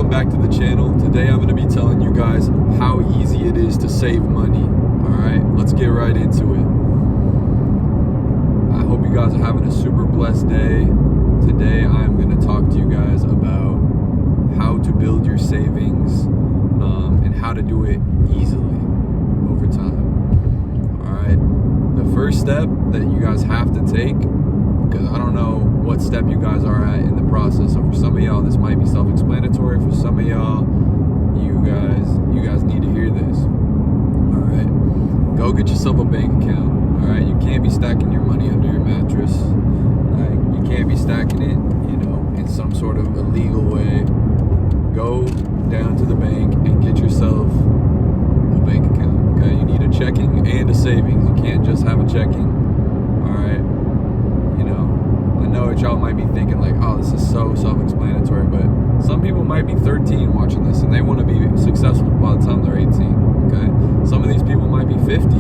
welcome back to the channel. Today I'm going to be telling you guys how easy it is to save money. Alright, let's get right into it. I hope you guys are having a super blessed day. Today I'm going to talk to you guys about how to build your savings and how to do it easily over time. Alright, the first step that you guys have to take, because I don't know what step you guys are at in the process. So for some of y'all, this might be self-explanatory. For some of y'all, you guys need to hear this. All right, go get yourself a bank account. All right, you can't be stacking your money under your mattress. Like, you can't be stacking it, in some sort of illegal way. Go down to the bank and get yourself a bank account. Okay, you need a checking and a savings. You can't just have a checking. All right. I know what y'all might be thinking, like, oh, this is so self-explanatory, but some people might be 13 watching this and they want to be successful by the time they're 18, okay? Some of these people might be 50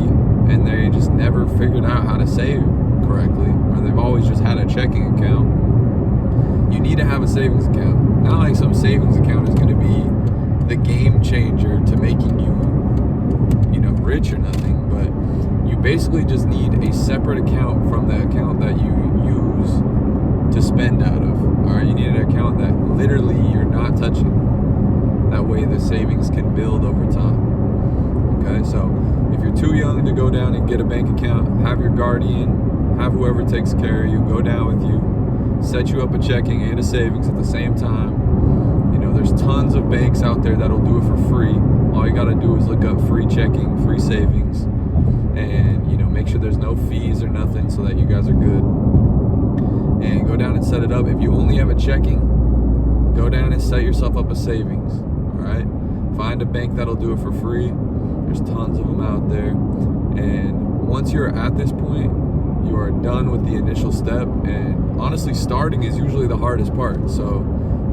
and they just never figured out how to save correctly, or they've always just had a checking account. You need to have a savings account. Not like some savings account is going to be the game changer to making you, rich or nothing, but you basically just need a separate account from the account that you use to spend out of. All right, you need an account that literally you're not touching. That way the savings can build over time. Okay, so if you're too young to go down and get a bank account, have your guardian, have whoever takes care of you, go down with you, set you up a checking and a savings at the same time. There's tons of banks out there that'll do it for free. All you gotta do is look up free checking, free savings, and make sure there's no fees or nothing so that you guys are good. And go down and set it up. If you only have a checking, go down and set yourself up a savings. Alright? Find a bank that'll do it for free. There's tons of them out there. And once you're at this point, you are done with the initial step. And honestly, starting is usually the hardest part. So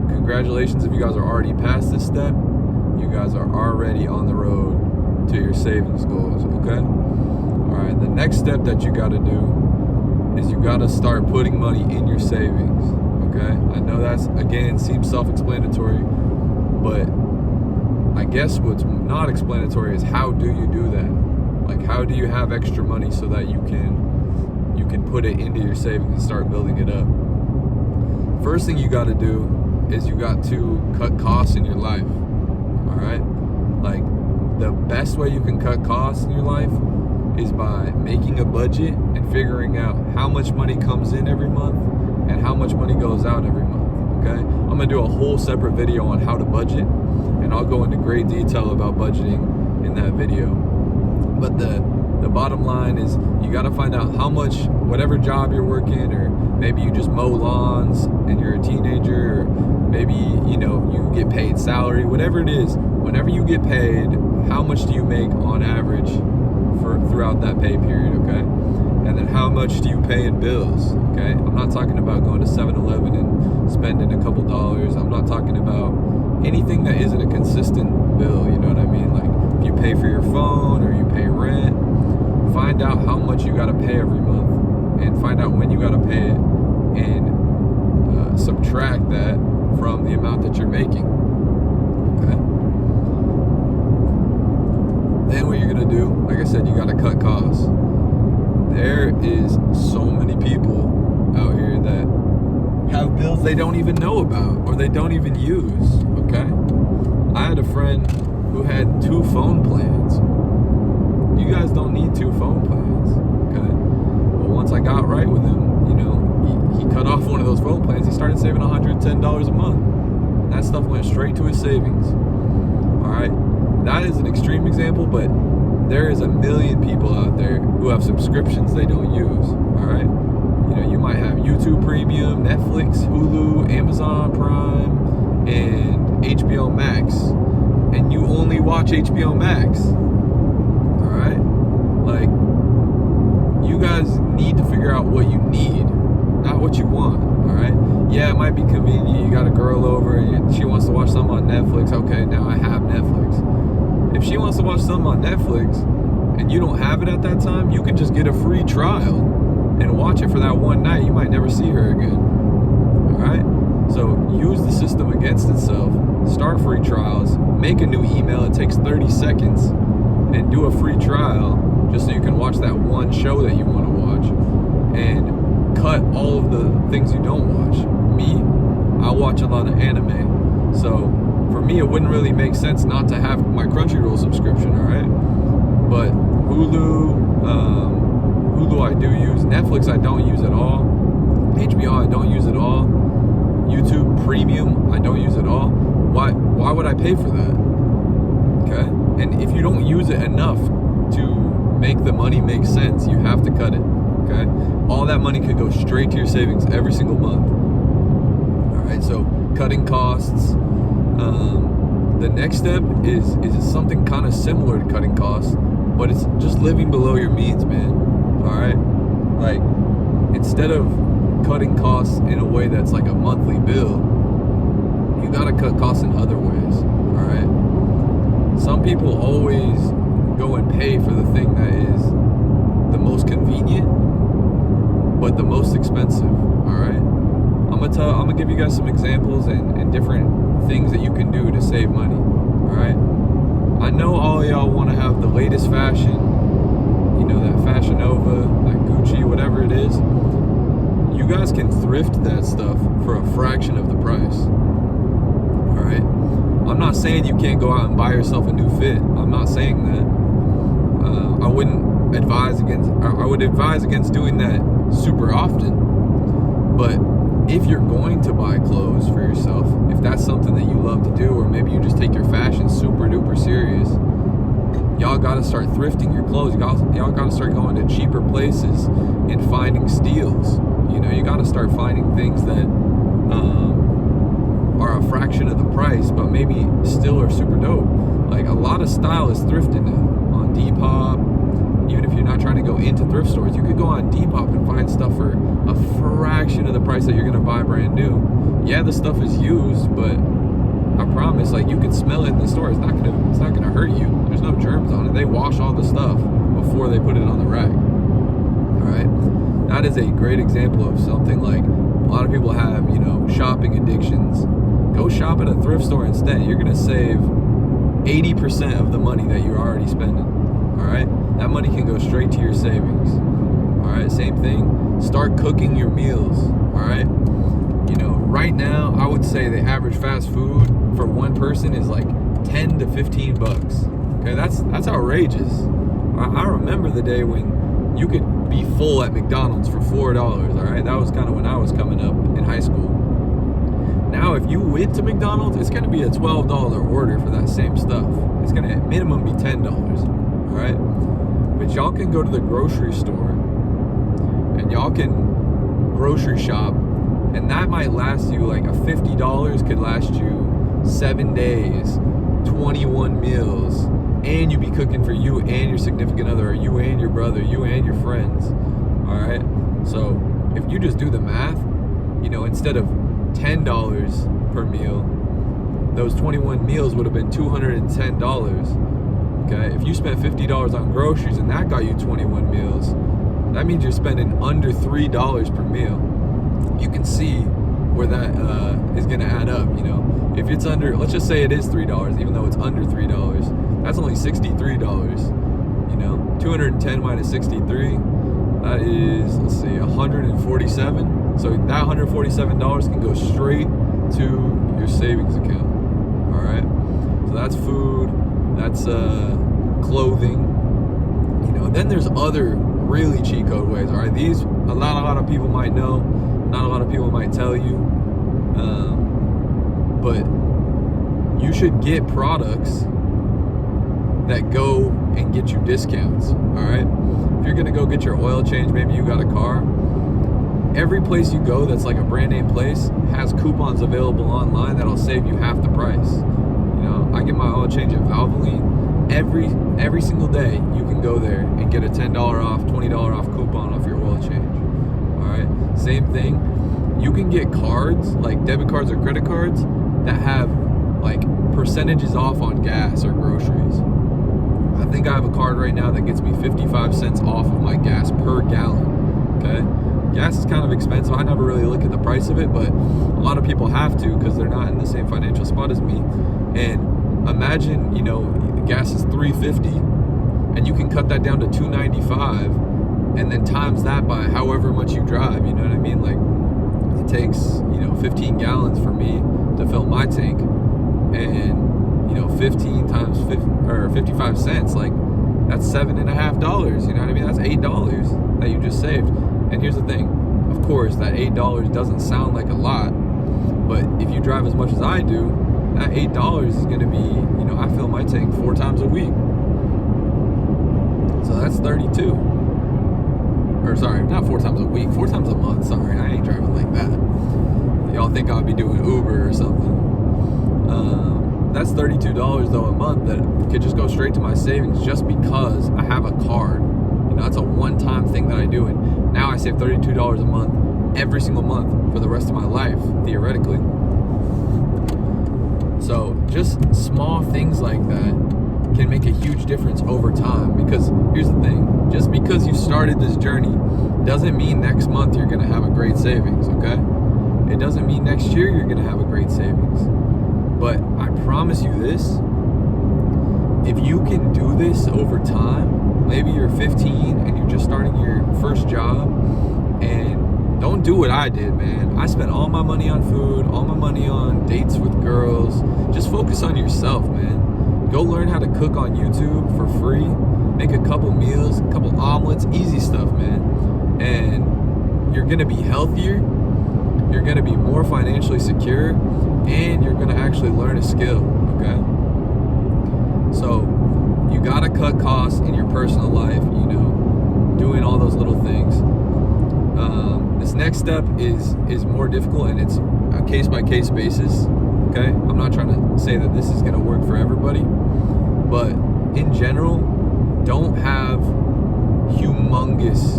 congratulations if you guys are already past this step. You guys are already on the road to your savings goals, okay? Alright, the next step that you gotta do is you gotta start putting money in your savings, okay? I know that's, again, seems self-explanatory, but I guess what's not explanatory is how do you do that? Like, how do you have extra money so that you can put it into your savings and start building it up? First thing you gotta do is you got to cut costs in your life. All right, like, the best way you can cut costs in your life is by making a budget and figuring out how much money comes in every month and how much money goes out every month. Okay, I'm gonna do a whole separate video on how to budget, and I'll go into great detail about budgeting in that video. But the bottom line is you got to find out how much, whatever job you're working, or maybe you just mow lawns and you're a teenager, or maybe you get paid salary, whatever it is. Whenever you get paid, how much do you make on average throughout that pay period? Okay, and then how much do you pay in bills? Okay, I'm not talking about going to 7-Eleven and spending a couple dollars. I'm not talking about anything that isn't a consistent bill. You know what I mean? Like, if you pay for your phone or you pay rent, find out how much you got to pay every month and find out when you got to pay it, and subtract that from the amount that you're making. Okay, then what you're gonna do, like I said, you got to cut costs. There is so many people out here that have bills they don't even know about or they don't even use. Okay, I had a friend who had 2 phone plans. You guys don't need 2 phone plans, okay? But once I got right with him, he cut off one of those phone plans. He started saving $110 a month. That stuff went straight to his savings. All right, that is an extreme example, but there is a million people out there who have subscriptions they don't use. All right, you might have YouTube Premium, Netflix, Hulu, Amazon Prime, and HBO Max, and you only watch HBO Max. Alright? Like, you guys need to figure out what you need, not what you want. Alright? Yeah, it might be convenient. You got a girl over and she wants to watch something on Netflix. Okay, now I have Netflix. If she wants to watch something on Netflix and you don't have it at that time, you can just get a free trial and watch it for that one night. You might never see her again. Alright? So use the system against itself start free trials, make a new email. It takes 30 seconds, and do a free trial just so you can watch that one show that you want to watch, and cut all of the things you don't watch. Me, I watch a lot of anime, so for me it wouldn't really make sense not to have my Crunchyroll subscription, all right? But Hulu I do use. Netflix I don't use at all. HBO I don't use at all. YouTube Premium I don't use at all. Why would I pay for that? Okay? And if you don't use it enough to make the money make sense, you have to cut it. Okay? All that money could go straight to your savings every single month. Alright, so cutting costs. The next step is something kind of similar to cutting costs, but it's just living below your means, man. Alright? Like, instead of cutting costs in a way that's like a monthly bill, you gotta cut costs in other ways. Alright? Some people always go and pay for the thing that is the most convenient, but the most expensive. Alright? I'm gonna give you guys some examples and different things that you can do to save money. Alright? I know all of y'all want to have the latest fashion, you know, that Fashion Nova, that Gucci, whatever it is. You guys can thrift that stuff for a fraction of the price. Alright? I'm not saying you can't go out and buy yourself a new fit. I'm not saying that. I would advise against doing that super often. But if you're going to buy clothes for yourself, if that's something that you love to do, or maybe you just take your fashion super duper serious, y'all gotta start thrifting your clothes. Y'all gotta start going to cheaper places and finding steals. You know, you gotta start finding things that are a fraction of the price, but maybe still are super dope. Like, a lot of style is thrifted now on Depop. Even if you're not trying to go into thrift stores, you could go on Depop and find stuff for a fraction of the price that you're gonna buy brand new. Yeah, the stuff is used, but I promise, like, you can smell it in the store. It's not gonna hurt you. There's no germs on it. They wash all the stuff before they put it on the rack. All right, that is a great example of something. Like, a lot of people have, you know, shopping addictions. Go shop at a thrift store instead. You're gonna save 80% of the money that you're already spending. All right, that money can go straight to your savings. All right, same thing. Start cooking your meals. All right. You know, right now, I would say the average fast food for one person is like 10 to 15 bucks. Okay, that's outrageous. I remember the day when you could be full at McDonald's for $4. All right, that was kind of when I was coming up in high school. Now, if you went to McDonald's, it's gonna be a $12 order for that same stuff. It's gonna at minimum be $10. All right, but y'all can go to the grocery store and y'all can grocery shop. And that might last you, like, a $50 could last you 7 days, 21 meals, and you be cooking for you and your significant other, or you and your brother, you and your friends. All right. So if you just do the math, you know, instead of $10 per meal, those 21 meals would have been $210. Okay. If you spent $50 on groceries and that got you 21 meals, that means you're spending under $3 per meal. You can see where that is going to add up. You know, if it's under, let's just say it is $3, even though it's under $3, that's only $63. You know, 210 minus 63, that is, let's see, 147. So that $147 can go straight to your savings account. All right. So that's food, that's clothing. You know, then there's other really cheat code ways. All right, these a lot of people might know. Not a lot of people might tell you, but you should get products that go and get you discounts. All right, if you're gonna go get your oil change, maybe you got a car. Every place you go that's like a brand name place has coupons available online that'll save you half the price. You know, I get my oil change at Valvoline. Every single day you can go there and get a $10 off, $20 off coupon off your oil change. All right, same thing. You can get cards, like debit cards or credit cards, that have like percentages off on gas or groceries. I think I have a card right now that gets me 55 cents off of my gas per gallon. Okay, gas is kind of expensive. I never really look at the price of it, but a lot of people have to because they're not in the same financial spot spot as me. And imagine, gas is $3.50, and you can cut that down to $2.95, and then times that by however much you drive. You know what I mean? Like, it takes 15 gallons for me to fill my tank, and 15 times 55 cents, like, that's $7.50. You know what I mean? That's $8 that you just saved. And here's the thing, of course, that $8 doesn't sound like a lot, but if you drive as much as I do, that $8 is going to be, I fill my tank 4 times a week. So that's 32. Or sorry, not 4 times a week, 4 times a month. Sorry, I ain't driving like that. Y'all think I'll be doing Uber or something. That's $32 though a month that could just go straight to my savings just because I have a card. That's a one-time thing that I do, and now I save $32 a month every single month for the rest of my life, theoretically. So just small things like that can make a huge difference over time, because here's the thing, just because you started this journey doesn't mean next month you're going to have a great savings, okay? It doesn't mean next year you're going to have a great savings. But I promise you this, if you can do this over time, maybe you're 15 and you're just starting your first job, and don't do what I did, man. I spent all my money on food, all my money on dates with girls. Just focus on yourself, man. Go learn how to cook on YouTube for free. Make a couple meals, a couple omelets, easy stuff, man. And you're gonna be healthier, you're gonna be more financially secure, and you're gonna actually learn a skill, okay? So you gotta cut costs in your personal life, doing all those little things. This next step is more difficult, and it's a case-by-case basis, okay? I'm not trying to say that this is gonna work for everybody, but in general, don't have humongous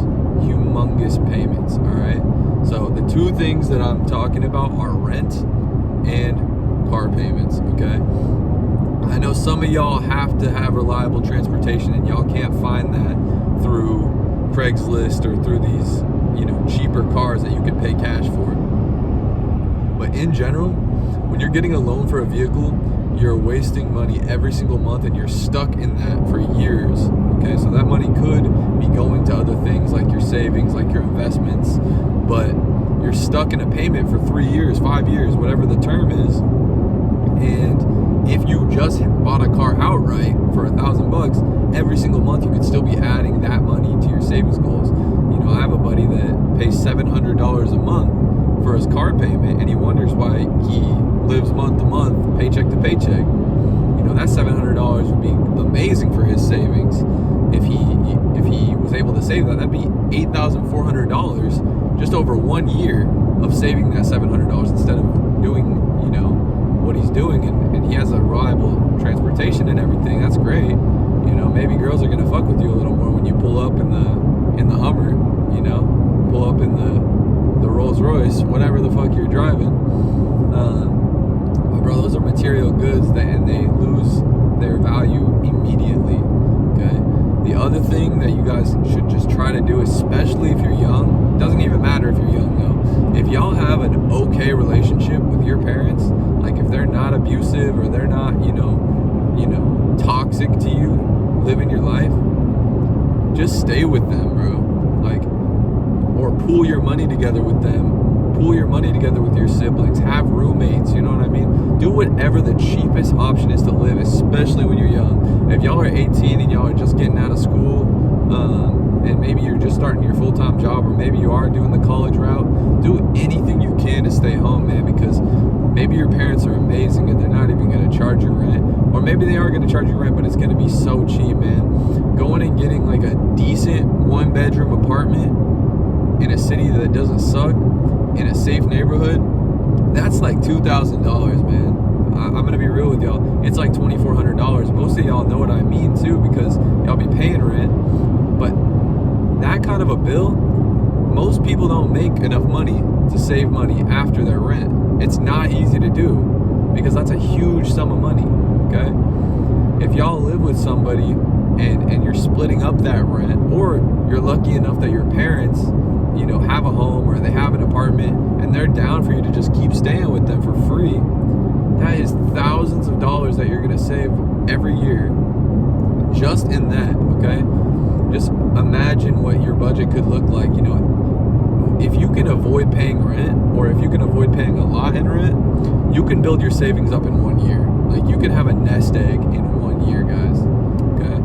payments, all right? So the 2 things that I'm talking about are rent and car payments, okay? I know some of y'all have to have reliable transportation, and y'all can't find that through Craigslist or through these, cheaper cars that you can pay cash for. But in general, when you're getting a loan for a vehicle, you're wasting money every single month, and you're stuck in that for years, okay? So that money could be going to other things like your savings, like your investments, but you're stuck in a payment for 3 years, 5 years, whatever the term is. And if you just bought a car outright for $1,000, every single month you could still be adding that money to your savings goals. I have a buddy that pays $700 a month for his car payment, and he wonders why he lives month to month, paycheck to paycheck. That $700 would be amazing for his savings. If he was able to save that, that'd be $8,400 just over 1 year of saving that $700 instead of doing, what he's doing, and he has a reliable transportation and everything. That's great. Maybe girls are gonna fuck with you a little more when you pull up in the Hummer, pull up in the Rolls Royce, whatever the fuck you're driving. But bro, those are material goods and they lose their value immediately, okay? The other thing that you guys should just try to do, especially if you're young, doesn't even matter if you're young though, if y'all have an okay relationship with your parents, like if they're not abusive or they're not, toxic to you, living your life, just stay with them, bro. Or pool your money together with them. Pool your money together with your siblings. Have roommates, you know what I mean? Do whatever the cheapest option is to live, especially when you're young. If y'all are 18 and y'all are just getting out of school, and maybe you're just starting your full-time job, or maybe you are doing the college route, do anything you can to stay home, man, because maybe your parents are amazing and they're not even going to charge you rent, or maybe they are going to charge you rent, but it's going to be so cheap, man. Going and getting like a decent 1-bedroom apartment in a city that doesn't suck, in a safe neighborhood, that's like $2,000, man. I'm gonna be real with y'all. It's like $2,400. Most of y'all know what I mean too, because y'all be paying rent. But that kind of a bill, most people don't make enough money to save money after their rent. It's not easy to do, because that's a huge sum of money, okay? If y'all live with somebody and you're splitting up that rent, or you're lucky enough that your parents, have a home or they have an apartment and they're down for you to just keep staying with them for free, that is thousands of dollars that you're going to save every year just in that, okay? Just imagine what your budget could look like. You know, if you can avoid paying rent, or if you can avoid paying a lot in rent, you can build your savings up in 1 year. Like, you can have a nest egg in 1 year, guys, okay?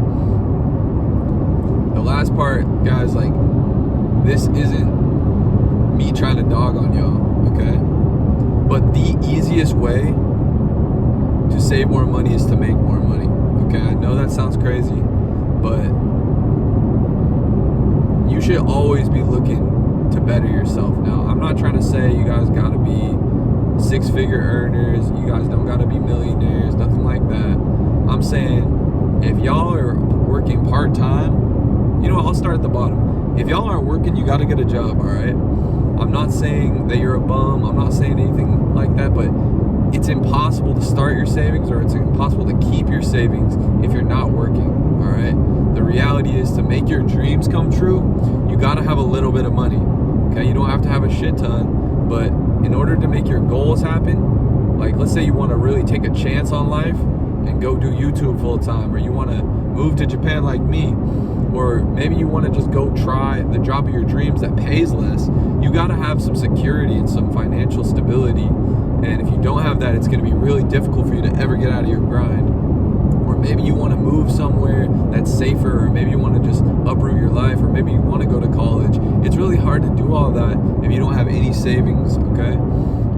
The last part, guys, like, this isn't me trying to dog on y'all, okay? But the easiest way to save more money is to make more money, okay? I know that sounds crazy, but you should always be looking to better yourself. Now, I'm not trying to say you guys gotta be six-figure earners, you guys don't gotta be millionaires, nothing like that. I'm saying, if y'all are working part-time, you know what, I'll start at the bottom. If y'all aren't working, you gotta get a job, all right? I'm not saying that you're a bum, I'm not saying anything like that, but it's impossible to start your savings, or it's impossible to keep your savings if you're not working, all right? The reality is, to make your dreams come true, you gotta have a little bit of money, okay? You don't have to have a shit ton, but in order to make your goals happen, like, let's say you wanna really take a chance on life and go do YouTube full time, or you wanna move to Japan like me, or maybe you wanna just go try the job of your dreams that pays less, you gotta have some security and some financial stability. And if you don't have that, it's gonna be really difficult for you to ever get out of your grind. Or maybe you wanna move somewhere that's safer, or maybe you wanna just uproot your life, or maybe you wanna go to college. It's really hard to do all that if you don't have any savings, okay?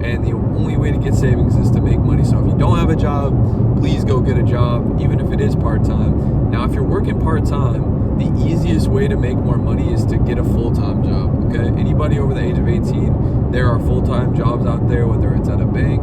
And the only way to get savings is to make money. So if you don't have a job, please go get a job, even if it is part-time. Now, if you're working part-time, the easiest way to make more money is to get a full-time job, okay? Anybody over the age of 18, there are full-time jobs out there, whether it's at a bank,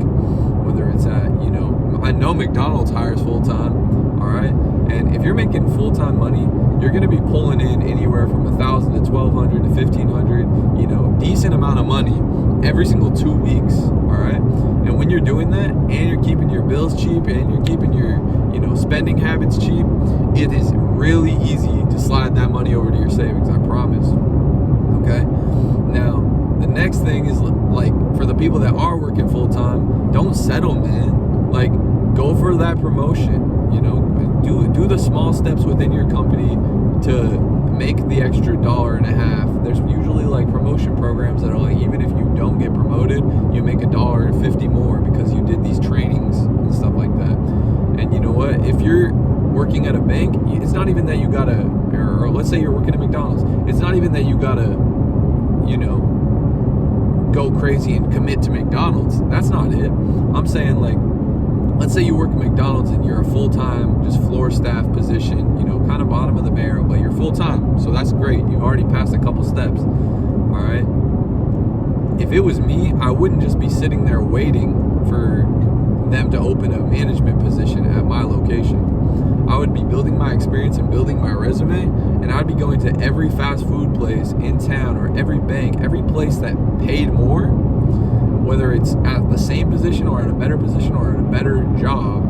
whether it's at, you know, I know McDonald's hires full-time, all right? And if you're making full-time money, you're gonna be pulling in anywhere from $1,000 to $1,200 to $1,500, you know, decent amount of money every single 2 weeks, all right? And when you're doing that, and you're keeping your bills cheap, and you're keeping your, you know, spending habits cheap, it is really easy to slide that money over to your savings, I promise, okay? Now, the next thing is, like, for the people that are working full-time, don't settle, man. Like, go for that promotion, you know, do the small steps within your company to make the extra $1.50. There's usually, like, promotion programs that are like, even if you don't get promoted, you make $1.50 more because you did these trainings and stuff like that. And you know what? If you're working at a bank, it's not even that you gotta, or let's say you're working at McDonald's, it's not even that you gotta, you know, go crazy and commit to McDonald's. That's not it. I'm saying, like, let's say you work at McDonald's and you're a full-time, just floor staff position, you know, kind of bottom of the barrel, but you're full-time, so that's great. You've already passed a couple steps, all right? If it was me, I wouldn't just be sitting there waiting for them to open a management position at my location. I would be building my experience and building my resume, and I'd be going to every fast food place in town, or every bank, every place that paid more, whether it's at the same position or at a better position or at a better job,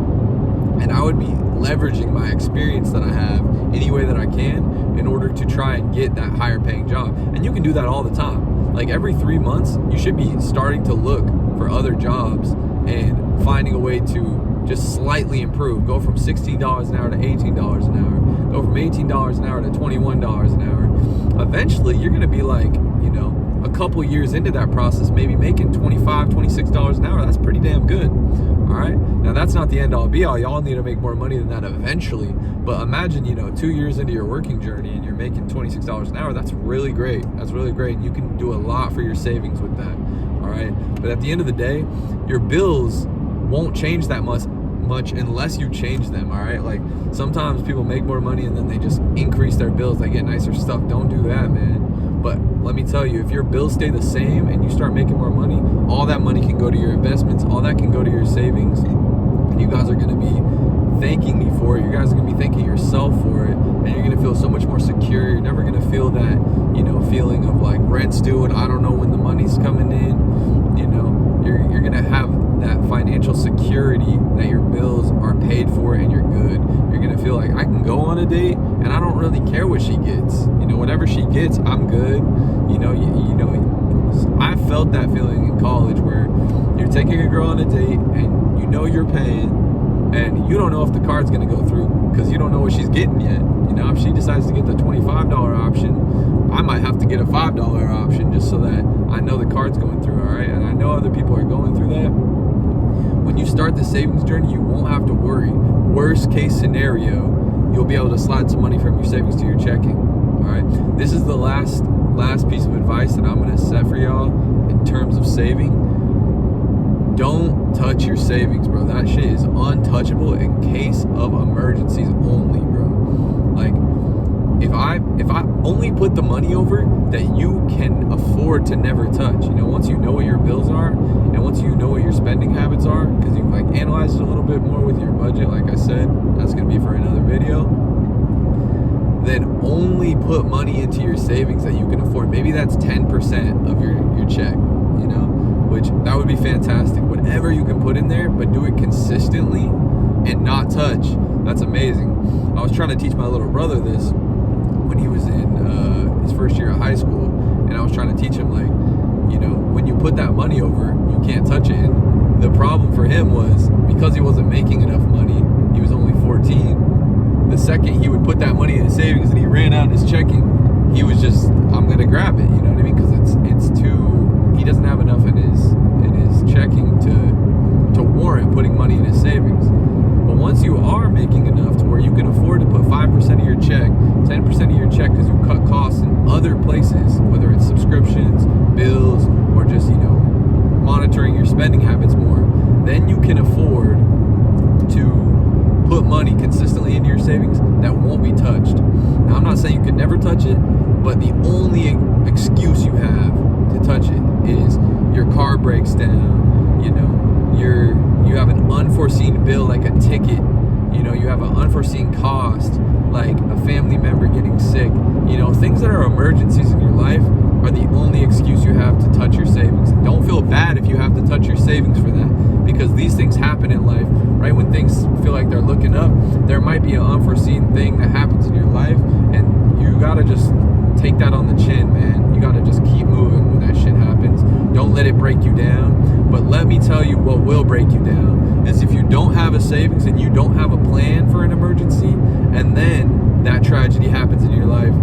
and I would be leveraging my experience that I have any way that I can in order to try and get that higher paying job. And you can do that all the time. Like, every 3 months, you should be starting to look for other jobs and finding a way to just slightly improve. Go from $16 an hour to $18 an hour. Go from $18 an hour to $21 an hour. Eventually, you're gonna be like, you know, a couple years into that process, maybe making $25, $26 an hour. That's pretty damn good, all right? Now, that's not the end all be all. Y'all need to make more money than that eventually. But imagine, you know, 2 years into your working journey and you're making $26 an hour. That's really great. That's really great. And you can do a lot for your savings with that, all right? But at the end of the day, your bills won't change that much unless you change them, all right? Like, sometimes people make more money and then they just increase their bills. They get nicer stuff. Don't do that, man. But let me tell you, if your bills stay the same and you start making more money, all that money can go to your investments, all that can go to your savings, and you guys are gonna be thanking me for it. You guys are gonna be thanking yourself for it, and you're gonna feel so much more secure. You're never gonna feel that, you know, feeling of like rent's due and I don't know when the money's coming in. You know, you're gonna have that financial security that your bills are paid for and you're good. You're gonna feel like I can go on a date and I don't really care what she gets. You know, whatever she gets, I'm good. You know, you know, I felt that feeling in college where you're taking a girl on a date and you know you're paying, and you don't know if the card's going to go through because you don't know what she's getting yet. You know, if she decides to get the $25 option, I might have to get a $5 option just so that I know the card's going through, all right? And I know other people are going through that. When you start the savings journey, you won't have to worry. Worst case scenario, you'll be able to slide some money from your savings to your checking, all right? This is the last piece of advice that I'm going to set for y'all in terms of saving. Don't touch your savings, bro. That shit is untouchable in case of emergencies only, bro. Like, if I only put the money over that you can afford to never touch, you know, once you know what your bills are and once you know what your spending habits are, because you've like analyzed it a little bit more with your budget, like I said, that's gonna be for another video, then only put money into your savings that you can afford. Maybe that's 10% of your check, you know, which that would be fantastic. Whatever you can put in there, but do it consistently and not touch. That's amazing. I was trying to teach my little brother this when he was in his first year of high school, and I was trying to teach him, like, you know, when you put that money over, you can't touch it. And the problem for him was because he wasn't making enough money, he was only 14. The second he would put that money in his savings and he ran out his checking, he was just, I'm gonna grab it, you know what I mean? Because it's too, he doesn't have enough in his checking to warrant putting money in his savings. But once you are making enough to where you can afford to put 5% of your check, 10% of your check, because you cut costs in other places, whether it's subscriptions, bills, or just, you know, monitoring your spending habits more, then you can afford to put money consistently into your savings that won't be touched. Now, I'm not saying you could never touch it, but the only excuse you have to touch it is your car breaks down, you know, you have an unforeseen bill like a ticket, you know, you have an unforeseen cost like a family member getting sick, you know, things that are emergencies in your life are the only excuse you have to touch your savings. And don't feel bad if you have to touch your savings for that, because these things happen in life, right? When things feel like they're looking up, there might be an unforeseen thing that happens in your life, and you gotta just take that on the chin, man. You gotta just keep moving when that shit happens. Don't let it break you down. But let me tell you what will break you down is if you don't have a savings and you don't have a plan for an emergency, and then that tragedy happens in your life,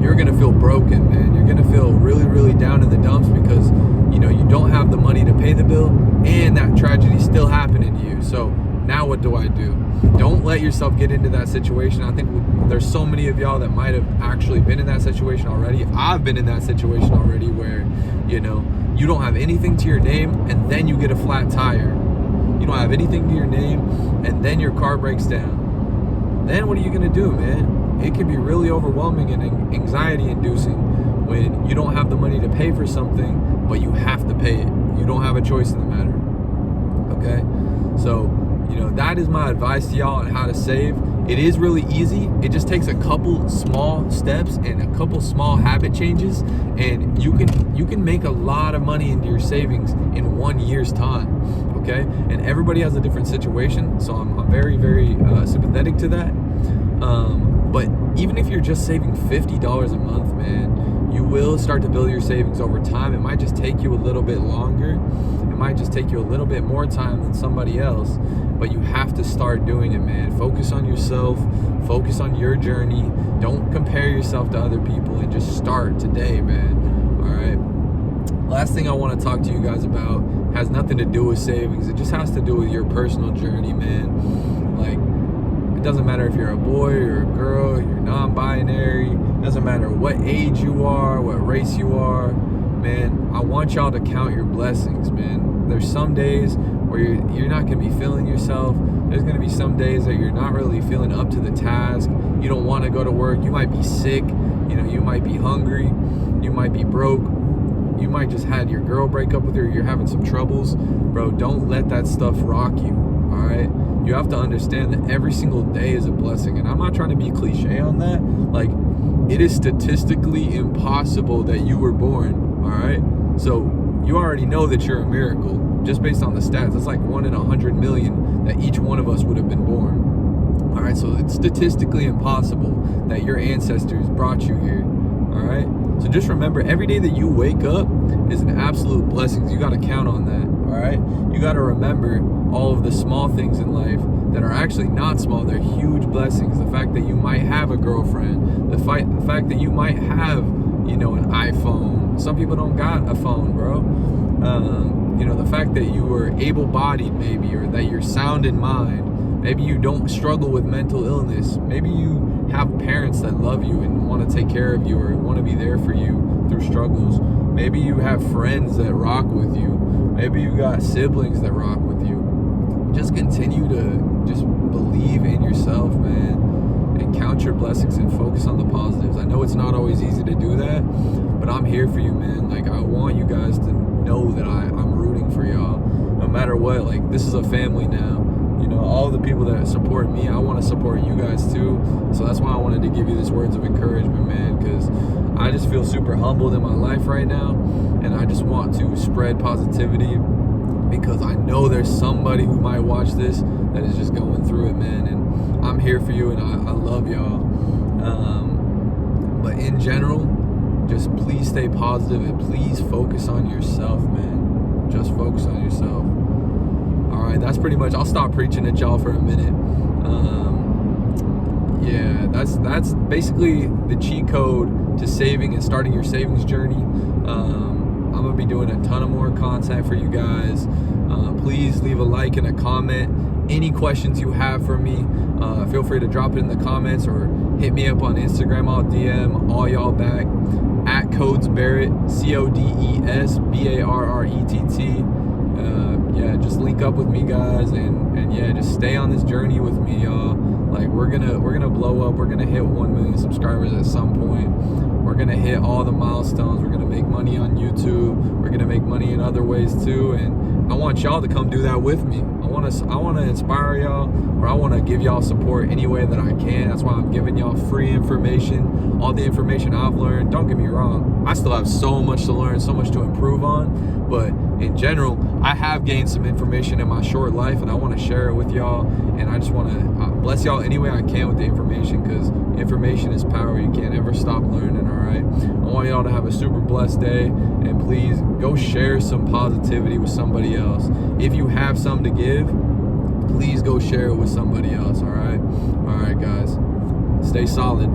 you're gonna feel broken, man. You're gonna feel really, really down in the dumps because, you know, you don't have the money to pay the bill and that tragedy still happening to you. So now what do I do? Don't let yourself get into that situation. I think there's so many of y'all that might have actually been in that situation already. I've been in that situation already where, you know, you don't have anything to your name and then you get a flat tire. You don't have anything to your name and then your car breaks down. Then what are you gonna do, man? It can be really overwhelming and anxiety inducing when you don't have the money to pay for something, but you have to pay it. You don't have a choice in the matter, okay? So, you know, that is my advice to y'all on how to save. It is really easy. It just takes a couple small steps and a couple small habit changes, and you can make a lot of money into your savings in 1 year's time, okay? And everybody has a different situation, so I'm very, very sympathetic to that. But even if you're just saving $50 a month, man, you will start to build your savings over time. It might just take you a little bit longer. It might just take you a little bit more time than somebody else, but you have to start doing it, man. Focus on yourself, focus on your journey. Don't compare yourself to other people and just start today, man. All right. Last thing I want to talk to you guys about has nothing to do with savings. It just has to do with your personal journey, man. Like, it doesn't matter if you're a boy or a girl, you're non-binary, it doesn't matter what age you are, what race you are, man. I want y'all to count your blessings, man. There's some days where you're not gonna be feeling yourself. There's gonna be some days that you're not really feeling up to the task. You don't want to go to work. You might be sick, you know, you might be hungry, you might be broke, you might just had your girl break up with you, you're having some troubles. Bro, don't let that stuff rock you, all right? You have to understand that every single day is a blessing. And I'm not trying to be cliche on that. Like, it is statistically impossible that you were born, all right? So you already know that you're a miracle just based on the stats. It's like 1 in 100 million that each one of us would have been born, all right? So it's statistically impossible that your ancestors brought you here, all right? So just remember, every day that you wake up is an absolute blessing. You got to count on that. all right? You got to remember all of the small things in life that are actually not small. They're huge blessings. The fact that you might have a girlfriend, the fact that you might have, you know, an iPhone. Some people don't got a phone, bro. You know, the fact that you were able-bodied maybe, or that you're sound in mind. Maybe you don't struggle with mental illness. Maybe you have parents that love you and want to take care of you, or want to be there for you through struggles. Maybe you have friends that rock with you. Maybe you got siblings that rock with you. Just continue to just believe in yourself, man, and count your blessings and focus on the positives. I know it's not always easy to do that, but I'm here for you, man. Like, I want you guys to know that I'm rooting for y'all. No matter what, like, this is a family now. You know, all the people that support me, I want to support you guys too. So that's why I wanted to give you these words of encouragement, man, because I just feel super humbled in my life right now, and I just want to spread positivity, because I know there's somebody who might watch this that is just going through it, man, and I'm here for you, and I love y'all. But in general, just please stay positive, and please focus on yourself, man. Just focus on yourself. All right, that's pretty much, I'll stop preaching at y'all for a minute. Yeah, that's basically the cheat code to saving and starting your savings journey. I'm gonna be doing a ton of more content for you guys. Please leave a like and a comment. Any questions you have for me, feel free to drop it in the comments, or hit me up on Instagram. I'll DM all y'all back at Codesbarrett, CODESBARRETT. Yeah, just link up with me, guys, and yeah, just stay on this journey with me, y'all. Like, we're gonna blow up. We're gonna hit 1 million subscribers at some point. We're gonna hit all the milestones. We're gonna make money on YouTube. We're gonna make money in other ways too, and I want y'all to come do that with me. I want to inspire y'all, or I want to give y'all support any way that I can. That's why I'm giving y'all free information, all the information I've learned. Don't get me wrong, I still have so much to learn, so much to improve on, but in general, I have gained some information in my short life, and I want to share it with y'all, and I just want to bless y'all any way I can with the information, because information is power. You can't ever stop learning, all right? I want y'all to have a super blessed day, and please go share some positivity with somebody else. If you have something to give, please go share it with somebody else, all right? All right, guys, stay solid.